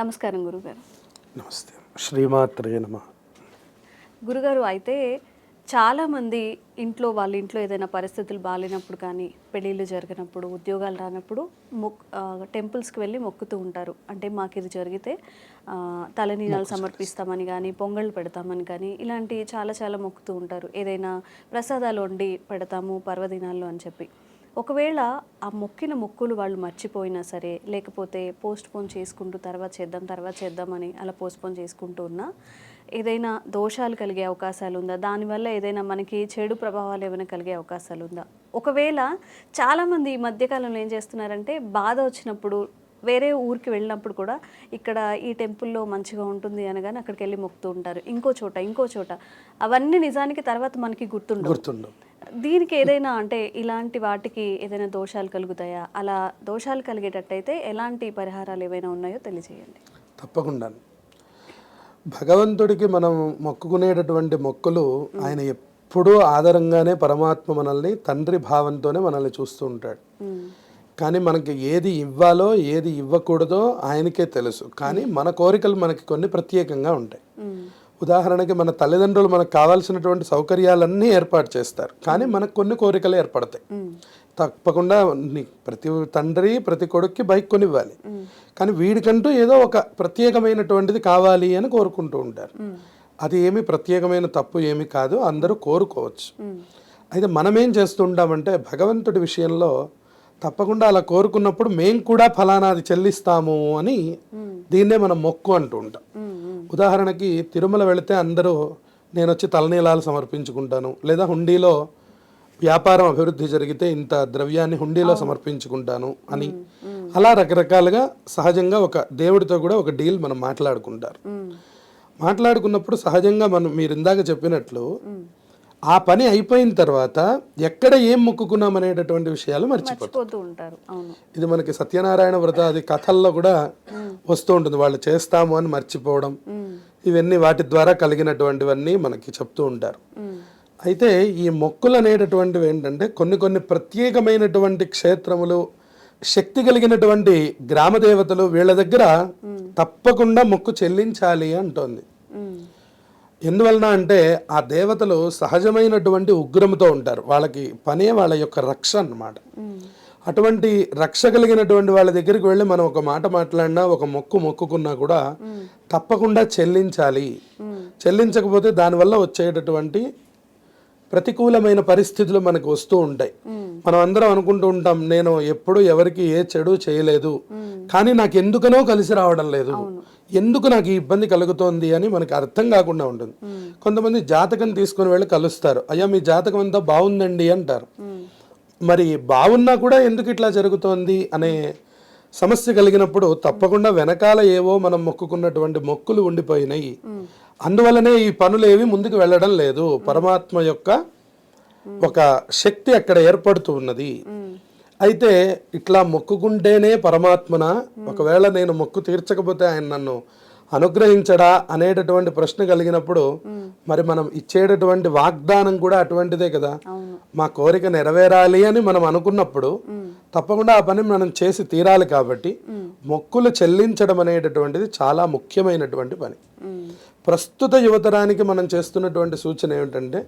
నమస్కారం గురుగారు. నమస్తే. శ్రీమాత్రే నమః. గురుగారు, అయితే చాలామంది వాళ్ళ ఇంట్లో ఏదైనా పరిస్థితులు బాగాలేనప్పుడు కానీ, పెళ్ళిళ్ళు జరిగినప్పుడు, ఉద్యోగాలు రానప్పుడు టెంపుల్స్కి వెళ్ళి మొక్కుతూ ఉంటారు. అంటే మాకు ఇది జరిగితే తలనీలాలు సమర్పిస్తామని కానీ, పొంగళ్ళు పెడతామని కానీ, ఇలాంటి చాలా చాలా మొక్కుతూ ఉంటారు. ఏదైనా ప్రసాదాలు వండి పెడతాము పర్వదినాల్లో అని చెప్పి. ఒకవేళ ఆ మొక్కిన మొక్కులు వాళ్ళు మర్చిపోయినా సరే, లేకపోతే పోస్ట్పోన్ చేసుకుంటూ తర్వాత చేద్దామని అలా పోస్ట్పోన్ చేసుకుంటూ ఉన్నా ఏదైనా దోషాలు కలిగే అవకాశాలు ఉందా? దానివల్ల ఏదైనా మనకి చెడు ప్రభావాలు ఏమైనా కలిగే అవకాశాలు ఉందా? ఒకవేళ చాలామంది ఈ మధ్యకాలంలో ఏం చేస్తున్నారంటే, బాధ వచ్చినప్పుడు వేరే ఊరికి వెళ్ళినప్పుడు కూడా ఇక్కడ ఈ టెంపుల్లో మంచిగా ఉంటుంది అనగానే అక్కడికి వెళ్ళి మొక్కుతూ ఉంటారు. ఇంకో చోట అవన్నీ నిజానికి తర్వాత మనకి గుర్తుండవు. దీనికి ఏదైనా అంటే ఇలాంటి వాటికి ఏదైనా దోషాలు కలుగుతాయా? అలా దోషాలు కలిగేటట్టయితే ఎలాంటి పరిహారాలు ఏవైనా ఉన్నాయో తెలియజేయండి. తప్పకుండా. భగవంతుడికి మనం మొక్కుకునేటటువంటి మొక్కులు ఆయన ఎప్పుడూ ఆధారంగానే పరమాత్మ మనల్ని తండ్రి భావంతోనే మనల్ని చూస్తూ ఉంటాడు. కానీ మనకి ఏది ఇవ్వాలో ఏది ఇవ్వకూడదో ఆయనకే తెలుసు. కానీ మన కోరికలు మనకి కొన్ని ప్రత్యేకంగా ఉంటాయి. ఉదాహరణకి మన తల్లిదండ్రులు మనకు కావాల్సినటువంటి సౌకర్యాలన్నీ ఏర్పాటు చేస్తారు, కానీ మనకు కొన్ని కోరికలు ఏర్పడతాయి. తప్పకుండా ప్రతి తండ్రి ప్రతి కొడుక్కి బైక్ కొనివ్వాలి, కానీ వీడికంటూ ఏదో ఒక ప్రత్యేకమైనటువంటిది కావాలి అని కోరుకుంటూ ఉంటారు. అది ఏమి ప్రత్యేకమైన తప్పు ఏమి కాదు, అందరూ కోరుకోవచ్చు. అయితే మనం ఏం చేస్తుంటామంటే, భగవంతుడి విషయంలో తప్పకుండా అలా కోరుకున్నప్పుడు మేము కూడా ఫలానాది చెల్లిస్తాము అని దీన్నే మనం మొక్కు అంటూ ఉంటాం. ఉదాహరణకి తిరుమల వెళితే అందరూ నేను వచ్చి తలనీలాలు సమర్పించుకుంటాను, లేదా హుండీలో వ్యాపారం అభివృద్ధి జరిగితే ఇంత ద్రవ్యాన్ని హుండీలో సమర్పించుకుంటాను అని, అలా రకరకాలుగా సహజంగా ఒక దేవుడితో కూడా ఒక డీల్ మనం మాట్లాడుకున్నప్పుడు సహజంగా మీరు ఇందాక చెప్పినట్లు ఆ పని అయిపోయిన తర్వాత ఎక్కడ ఏం మొక్కుకున్నాం అనేటటువంటి విషయాలు మర్చిపోతూ ఉంటారు. ఇది మనకి సత్యనారాయణ వ్రత అది కథల్లో కూడా వస్తూ ఉంటుంది. వాళ్ళు చేస్తాము అని మర్చిపోవడం, ఇవన్నీ వాటి ద్వారా కలిగినటువంటివన్నీ మనకి చెప్తూ ఉంటారు. అయితే ఈ మొక్కులు అనేటటువంటివి ఏంటంటే, కొన్ని ప్రత్యేకమైనటువంటి క్షేత్రములు, శక్తి కలిగినటువంటి గ్రామ దేవతలు, వీళ్ళ దగ్గర తప్పకుండా మొక్కు చెల్లించాలి అంటోంది. ఎందువలన అంటే ఆ దేవతలు సహజమైనటువంటి ఉగ్రముతో ఉంటారు. వాళ్ళకి పనే వాళ్ళ యొక్క రక్ష అన్నమాట. అటువంటి రక్ష కలిగినటువంటి వాళ్ళ దగ్గరికి వెళ్ళి మనం ఒక మాట మాట్లాడినా, ఒక మొక్కుకున్నా కూడా తప్పకుండా చెల్లించాలి. చెల్లించకపోతే దానివల్ల వచ్చేటటువంటి ప్రతికూలమైన పరిస్థితులు మనకు వస్తూ ఉంటాయి. మనం అందరం అనుకుంటూ ఉంటాం, నేను ఎప్పుడు ఎవరికి ఏ చెడు చేయలేదు, కానీ నాకు ఎందుకనో కలిసి రావడం లేదు, ఎందుకు నాకు ఈ ఇబ్బంది కలుగుతోంది అని మనకి అర్థం కాకుండా ఉంటుంది. కొంతమంది జాతకం తీసుకుని వెళ్ళి కలుస్తారు, అయ్యా మీ జాతకం అంతా బాగుందండి అంటారు. మరి బాగున్నా కూడా ఎందుకు ఇట్లా జరుగుతోంది అనే సమస్య కలిగినప్పుడు తప్పకుండా వెనకాల ఏవో మనం మొక్కుకున్నటువంటి మొక్కులు ఉండిపోయినాయి. అందువల్లనే ఈ పనులు ఏవి ముందుకు వెళ్ళడం లేదు. పరమాత్మ యొక్క ఒక శక్తి అక్కడ ఏర్పడుతూ ఉన్నది. అయితే ఇట్లా మొక్కుకుంటేనే పరమాత్మన, ఒకవేళ నేను మొక్కు తీర్చకపోతే ఆయన నన్ను అనుగ్రహించడా అనేటటువంటి ప్రశ్న కలిగినప్పుడు మరి మనం ఇచ్చేటటువంటి వాగ్దానం కూడా అటువంటిదే కదా. మా కోరిక నెరవేరాలి అని మనం అనుకున్నప్పుడు తప్పకుండా ఆ పని మనం చేసి తీరాలి. కాబట్టి మొక్కులు చెల్లించడం అనేటటువంటిది చాలా ముఖ్యమైనటువంటి పని. ప్రస్తుత యువతరానికి మనం చేస్తున్నటువంటి సూచన ఏమిటంటే,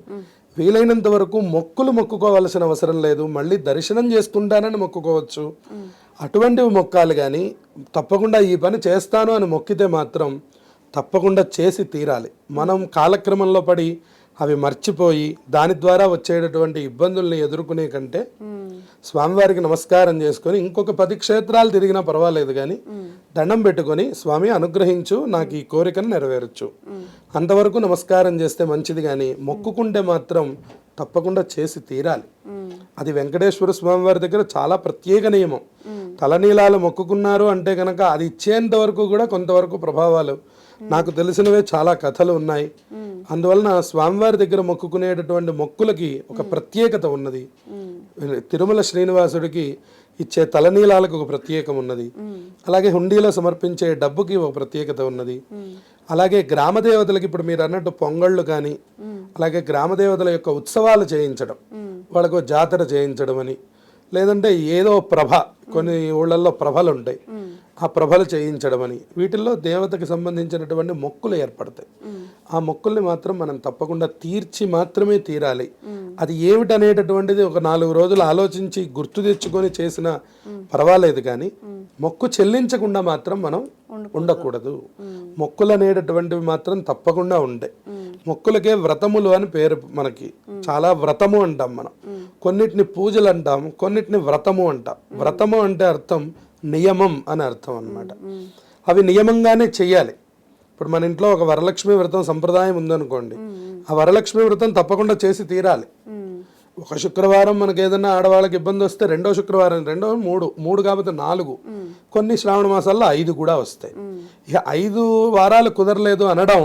వీలైనంత వరకు మొక్కులు మొక్కుకోవాల్సిన అవసరం లేదు, మళ్ళీ దర్శనం చేసుకుంటానని మొక్కుకోవచ్చు. అటువంటివి మొక్కాలి. కానీ తప్పకుండా ఈ పని చేస్తాను అని మొక్కితే మాత్రం తప్పకుండా చేసి తీరాలి. మనం కాలక్రమంలో పడి అవి మర్చిపోయి దాని ద్వారా వచ్చేటటువంటి ఇబ్బందుల్ని ఎదుర్కొనే కంటే స్వామివారికి నమస్కారం చేసుకొని ఇంకొక 10 క్షేత్రాలు తిరిగినా పర్వాలేదు, కానీ దండం పెట్టుకొని స్వామి అనుగ్రహించు, నాకు ఈ కోరికను నెరవేరచ్చు, అంతవరకు నమస్కారం చేస్తే మంచిది. కానీ మొక్కుకుంటే మాత్రం తప్పకుండా చేసి తీరాలి. అది వెంకటేశ్వర స్వామి వారి దగ్గర చాలా ప్రత్యేక నియమం. తలనీలాలు మొక్కుకున్నారు అంటే కనుక అది ఇచ్చేంత వరకు కూడా కొంతవరకు ప్రభావాలు నాకు తెలిసినవే చాలా కథలు ఉన్నాయి. అందువలన స్వామివారి దగ్గర మొక్కుకునేటటువంటి మొక్కులకి ఒక ప్రత్యేకత ఉన్నది. తిరుమల శ్రీనివాసుడికి ఇచ్చే తలనీలాలకు ఒక ప్రత్యేకం ఉన్నది. అలాగే హుండీలో సమర్పించే డబ్బుకి ఒక ప్రత్యేకత ఉన్నది. అలాగే గ్రామదేవతలకి ఇప్పుడు మీరు అన్నట్టు పొంగళ్ళు కానీ, అలాగే గ్రామదేవతల యొక్క ఉత్సవాలు చేయించడం, వాళ్ళకు జాతర చేయించడం అని, లేదంటే ఏదో ప్రభ, కొన్ని ఊళ్ళల్లో ప్రభలు ఉంటాయి, ఆ ప్రభలు చేయించడం అని, వీటిల్లో దేవతకి సంబంధించినటువంటి మొక్కులు ఏర్పడతాయి. ఆ మొక్కుల్ని మాత్రం మనం తప్పకుండా తీర్చి మాత్రమే తీరాలి. అది ఏమిటనేటటువంటిది ఒక 4 రోజులు ఆలోచించి గుర్తు తెచ్చుకొని చేసినా పర్వాలేదు, కానీ మొక్కు చెల్లించకుండా మాత్రం మనం ఉండకూడదు. మొక్కులు అనేటటువంటివి మాత్రం తప్పకుండా ఉంటాయి. మొక్కులకే వ్రతములు అని పేరు. మనకి చాలా వ్రతము అంటాం మనం, కొన్నిటిని పూజలు అంటాం, కొన్నిటిని వ్రతము అంటాం. వ్రతము అంటే అర్థం నియమం అని అర్థం అన్నమాట. అవి నియమంగానే చెయ్యాలి. ఇప్పుడు మన ఇంట్లో ఒక వరలక్ష్మి వ్రతం సంప్రదాయం ఉందనుకోండి, ఆ వరలక్ష్మి వ్రతం తప్పకుండా చేసి తీరాలి. ఒక శుక్రవారం మనకి ఏదైనా ఆడవాళ్ళకి ఇబ్బంది వస్తే రెండో శుక్రవారం, మూడు కాబట్టి 4, కొన్ని శ్రావణ మాసాల్లో 5 కూడా వస్తాయి. ఇక 5 వారాలు కుదరలేదు అనడం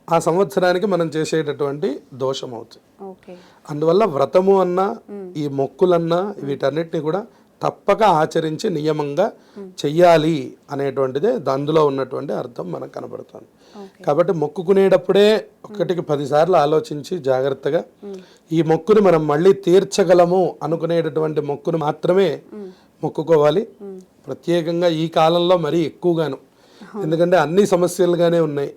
ఆ సంవత్సరానికి మనం చేసేటటువంటి దోషం అవుతుంది. అందువల్ల వ్రతము అన్నా ఈ మొక్కులన్నా వీటన్నిటిని కూడా తప్పక ఆచరించి నియమంగా చెయ్యాలి అనేటువంటిదే అందులో ఉన్నటువంటి అర్థం మనకు కనబడుతుంది. కాబట్టి మొక్కుకునేటప్పుడే 1కి 10 సార్లు ఆలోచించి జాగ్రత్తగా ఈ మొక్కుని మనం మళ్ళీ తీర్చగలము అనుకునేటటువంటి మొక్కును మాత్రమే మొక్కుకోవాలి. ప్రత్యేకంగా ఈ కాలంలో మరీ ఎక్కువగాను, ఎందుకంటే అన్ని సమస్యలుగానే ఉన్నాయి.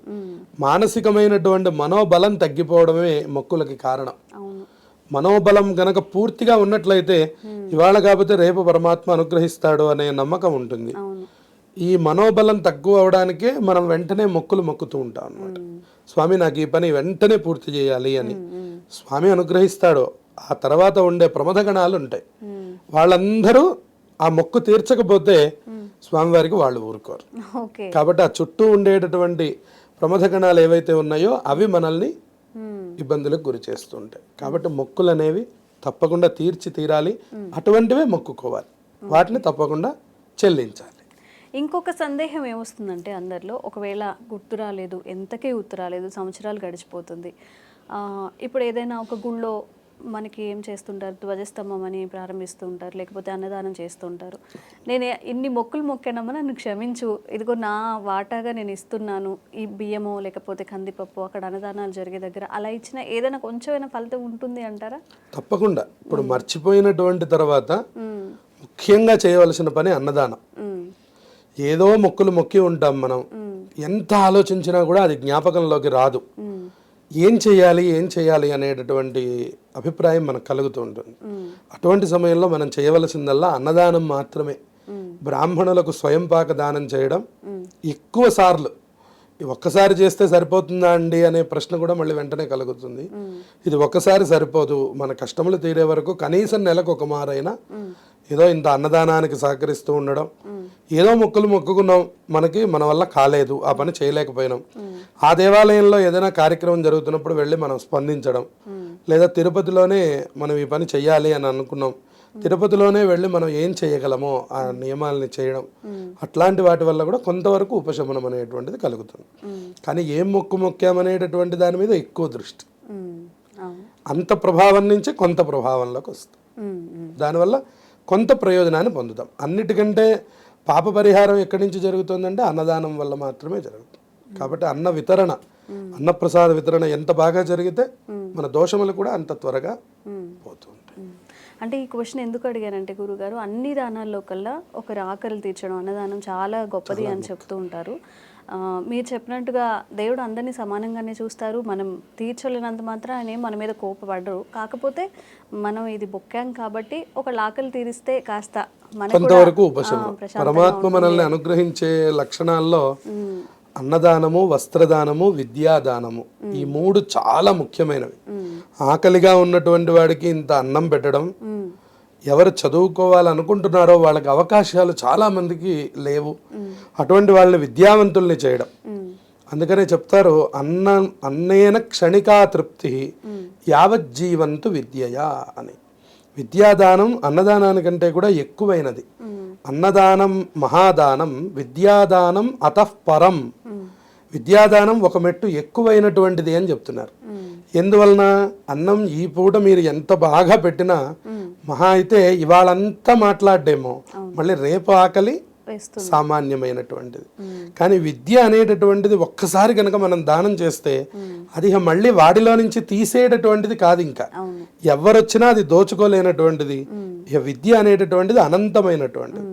మానసికమైనటువంటి మనోబలం తగ్గిపోవడమే మొక్కులకి కారణం. మనోబలం గనక పూర్తిగా ఉన్నట్లయితే ఇవాళ కాకపోతే రేపు పరమాత్మ అనుగ్రహిస్తాడు అనే నమ్మకం ఉంటుంది. ఈ మనోబలం తక్కువ అవడానికే మనం వెంటనే మొక్కులు మొక్కుతూ ఉంటాం అన్నమాట. స్వామి నాకు ఈ పని వెంటనే పూర్తి చేయాలి అని. స్వామి అనుగ్రహిస్తాడు. ఆ తర్వాత ఉండే ప్రమథగణాలు ఉంటాయి, వాళ్ళందరూ ఆ మొక్కు తీర్చకపోతే స్వామివారికి వాళ్ళు ఊరుకోరు. కాబట్టి ఆ చుట్టూ ఉండేటటువంటి ప్రమథగణాలు ఏవైతే ఉన్నాయో అవి మనల్ని ఇబ్బందులకు గురి చేస్తుంటాయి. కాబట్టి మొక్కులు అనేవి తప్పకుండా తీర్చి తీరాలి. అటువంటివే మొక్కుకోవాలి, వాటిని తప్పకుండా చెల్లించాలి. ఇంకొక సందేహం ఏమొస్తుందంటే అందరిలో, ఒకవేళ గుర్తు రాలేదు, ఎంతకీ గుర్తు రాలేదు, సంవత్సరాలు గడిచిపోతుంది, ఇప్పుడు ఏదైనా ఒక గుళ్ళో మనకి ఏం చేస్తుంటారు, ధ్వజస్తంభం అని ప్రారంభిస్తూ ఉంటారు, లేకపోతే అన్నదానం చేస్తూ ఉంటారు. నేను ఇన్ని మొక్కులు మొక్కానమ్మా నన్ను క్షమించు, ఇదిగో నా వాటాగా నేను ఇస్తున్నాను, ఈ బియ్యమో లేకపోతే కందిపప్పు అక్కడ అన్నదానాలు జరిగే దగ్గర అలా ఇచ్చిన ఏదైనా కొంచెమైనా ఫలితం ఉంటుంది అంటారా? తప్పకుండా. ఇప్పుడు మర్చిపోయినటువంటి తర్వాత ముఖ్యంగా చేయవలసిన పని అన్నదానం. ఏదో మొక్కులు మొక్కి ఉంటాం మనం, ఎంత ఆలోచించినా కూడా అది జ్ఞాపకంలోకి రాదు. ఏం చేయాలి అనేటటువంటి అభిప్రాయం మనకు కలుగుతూ ఉంటుంది. అటువంటి సమయంలో మనం చేయవలసిందల్లా అన్నదానం మాత్రమే. బ్రాహ్మణులకు స్వయంపాక దానం చేయడం ఎక్కువ సార్లు. ఒక్కసారి చేస్తే సరిపోతుందా అండి అనే ప్రశ్న కూడా మళ్ళీ వెంటనే కలుగుతుంది. ఇది ఒక్కసారి సరిపోదు, మన కష్టములు తీరే వరకు కనీసం నెలకు ఒక మారైనా ఏదో ఇంత అన్నదానానికి సహకరిస్తూ ఉండడం. ఏదో మొక్కులు మొక్కుకున్నాం, మన వల్ల కాలేదు, ఆ పని చేయలేకపోయినాం, ఆ దేవాలయంలో ఏదైనా కార్యక్రమం జరుగుతున్నప్పుడు వెళ్ళి మనం స్పందించడం, లేదా తిరుపతిలోనే మనం ఈ పని చెయ్యాలి అని అనుకున్నాం, తిరుపతిలోనే వెళ్ళి మనం ఏం చేయగలమో ఆ నియమాలని చేయడం, అట్లాంటి వాటి వల్ల కూడా కొంతవరకు ఉపశమనం అనేటువంటిది కలుగుతుంది. కానీ ఏం మొక్కామనేటటువంటి దాని మీద ఎక్కువ దృష్టి, అంత ప్రభావం నుంచి కొంత ప్రభావంలోకి వస్తుంది. దానివల్ల కొంత ప్రయోజనాన్ని పొందుతాం. అన్నిటికంటే పాప పరిహారం ఎక్కడి నుంచి జరుగుతుందంటే అన్నదానం వల్ల మాత్రమే జరుగుతుంది. కాబట్టి అన్న వితరణ, అన్నప్రసాద వితరణ ఎంత బాగా జరిగితే మన దోషములు కూడా అంత త్వరగా పోతూ ఉంటాయి. అంటే ఈ క్వశ్చన్ ఎందుకు అడిగానంటే గురుగారు, అన్ని దానాల్లో కల్లా ఒకరి ఆకలి తీర్చడం, అన్నదానం చాలా గొప్పది అని చెప్తూ ఉంటారు. మీరు చెప్పినట్టుగా దేవుడు అందరినీ సమానంగానే చూస్తారు. మనం తీర్చలేనంత మాత్రం ఆయన మన మీద కోపపడరు. కాకపోతే మనం ఇది బొక్కాం కాబట్టి ఒక ఆకలి తీరిస్తే కాస్త కొంతవరకు ఉపశమనం. పరమాత్మ మనల్ని అనుగ్రహించే లక్షణాల్లో అన్నదానము, వస్త్రదానము, విద్యాదానము, ఈ 3 చాలా ముఖ్యమైనవి. ఆకలిగా ఉన్నటువంటి వాడికి ఇంత అన్నం పెట్టడం, ఎవరు చదువుకోవాలనుకుంటున్నారో వాళ్ళకి అవకాశాలు చాలా మందికి లేవు, అటువంటి వాళ్ళని విద్యావంతుల్ని చేయడం. అందుకనే చెప్తారు అన్నేన క్షణికా తృప్తి యావజ్జీవంతు విద్యయా అని. విద్యాదానం అన్నదానానికంటే కూడా ఎక్కువైనది. అన్నదానం మహాదానం, విద్యాదానం అతఃపరం. విద్యాదానం ఒక మెట్టు ఎక్కువైనటువంటిది అని చెప్తున్నారు. ఎందువలన? అన్నం ఈ పూట మీరు ఎంత బాగా పెట్టినా మహా అయితే ఇవాళంతా మాట్లాడేమో, మళ్ళీ రేపు ఆకలి సామాన్యమైనటువంటిది. కానీ విద్య అనేటటువంటిది ఒక్కసారి కనుక మనం దానం చేస్తే అది మళ్ళీ వాడిలో నుంచి తీసేటటువంటిది కాదు. ఇంకా ఎవరొచ్చినా అది దోచుకోలేనటువంటిది. ఇక విద్య అనేటటువంటిది అనంతమైనటువంటిది.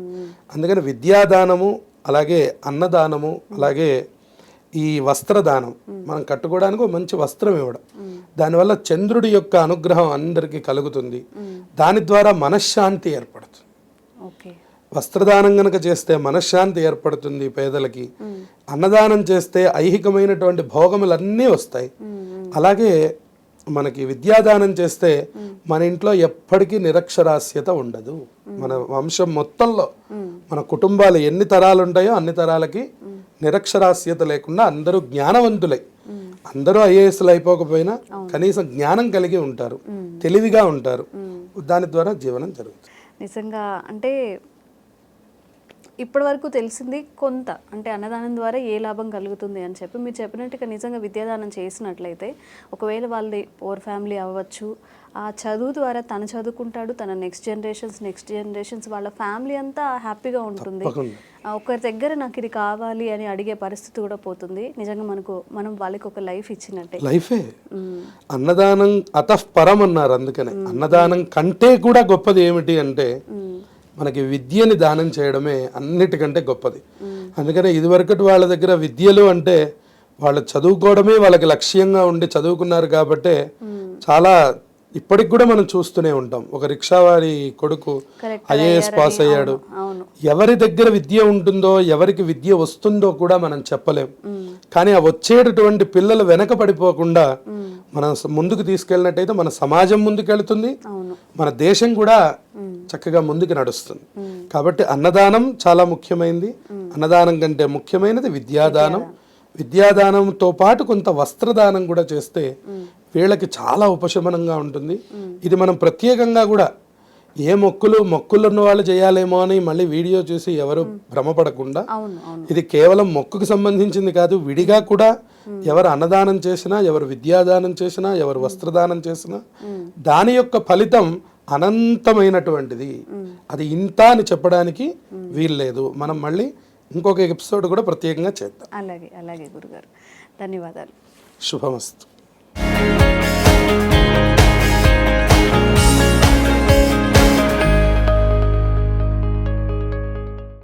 అందుకని విద్యాదానము, అలాగే అన్నదానము, అలాగే ఈ వస్త్రదానం, మనం కట్టుకోవడానికి ఒక మంచి వస్త్రం ఇవ్వడం, దానివల్ల చంద్రుడి యొక్క అనుగ్రహం అందరికీ కలుగుతుంది. దాని ద్వారా మనశ్శాంతి ఏర్పడుతుంది. ఓకే. వస్త్రదానం కనుక చేస్తే మనశ్శాంతి ఏర్పడుతుంది పేదలకి. అన్నదానం చేస్తే ఐహికమైనటువంటి భోగములన్నీ వస్తాయి. అలాగే మనకి విద్యాదానం చేస్తే మన ఇంట్లో ఎప్పటికీ నిరక్షరాస్యత ఉండదు. మన వంశం మొత్తంలో మన కుటుంబాలు ఎన్ని తరాలు ఉంటాయో అన్ని తరాలకి నిరక్షరాస్యత లేకుండా అందరూ జ్ఞానవంతులై, అందరూ ఐఏఎస్లు అయిపోకపోయినా కనీసం జ్ఞానం కలిగి ఉంటారు, తెలివిగా ఉంటారు. దాని ద్వారా జీవనం జరుగుతుంది. నిజంగా అంటే ఇప్పటి వరకు తెలిసింది కొంత, అంటే అన్నదానం ద్వారా ఏ లాభం కలుగుతుంది అని చెప్పి మీరు చెప్పినట్టుగా నిజంగా విద్యాదానం చేసినట్లయితే ఒకవేళ వాళ్ళది పూర్ ఫ్యామిలీ అవ్వచ్చు, ఆ చదువు ద్వారా తను చదువుకుంటాడు, తన నెక్స్ట్ జనరేషన్స్ వాళ్ళ ఫ్యామిలీ అంతా హ్యాపీగా ఉంటుంది. ఒకరి దగ్గర నాకు ఇది కావాలి అని అడిగే పరిస్థితి కూడా పోతుంది. నిజంగా మనం వాళ్ళకి ఒక లైఫ్ ఇచ్చినట్టే. లైఫే అన్నదానం అతఃపరం అన్నారు. అందుకనే అన్నదానం కంటే కూడా గొప్పది ఏమిటి అంటే మనకి విద్యని దానం చేయడమే అన్నిటికంటే గొప్పది. అందుకనే ఇదివరకటి వాళ్ళ దగ్గర విద్యలు అంటే వాళ్ళు చదువుకోవడమే వాళ్ళకి లక్ష్యంగా ఉండి చదువుకున్నారు కాబట్టే చాలా ఇప్పటికి కూడా మనం చూస్తూనే ఉంటాం. ఒక రిక్షావారి కొడుకు ఐఏఎస్ పాస్ అయ్యాడు. ఎవరి దగ్గర విద్య ఉంటుందో, ఎవరికి విద్య వస్తుందో కూడా మనం చెప్పలేం. కానీ ఆ వచ్చేటటువంటి పిల్లలు వెనక పడిపోకుండా మనం ముందుకు తీసుకెళ్ళినట్టయితే మన సమాజం ముందుకెళ్తుంది, మన దేశం కూడా చక్కగా ముందుకు నడుస్తుంది. కాబట్టి అన్నదానం చాలా ముఖ్యమైనది. అన్నదానం కంటే ముఖ్యమైనది విద్యాదానం. విద్యాదానంతో పాటు కొంత వస్త్రదానం కూడా చేస్తే వీళ్ళకి చాలా ఉపశమనంగా ఉంటుంది. ఇది మనం ప్రత్యేకంగా కూడా ఏ మొక్కులు ఉన్న వాళ్ళు చేయాలేమో అని మళ్ళీ వీడియో చూసి ఎవరు భ్రమపడకుండా, ఇది కేవలం మొక్కుకు సంబంధించింది కాదు, విడిగా కూడా ఎవరు అన్నదానం చేసినా, ఎవరు విద్యాదానం చేసినా, ఎవరు వస్త్రదానం చేసినా దాని యొక్క ఫలితం అనంతమైనటువంటిది. అది ఇంత అని చెప్పడానికి వీల్లేదు. మనం మళ్ళీ ఇంకొక ఎపిసోడ్ కూడా ప్రత్యేకంగా చేద్దాం. అలాగే గురుగారు, ధన్యవాదాలు. శుభమస్తు.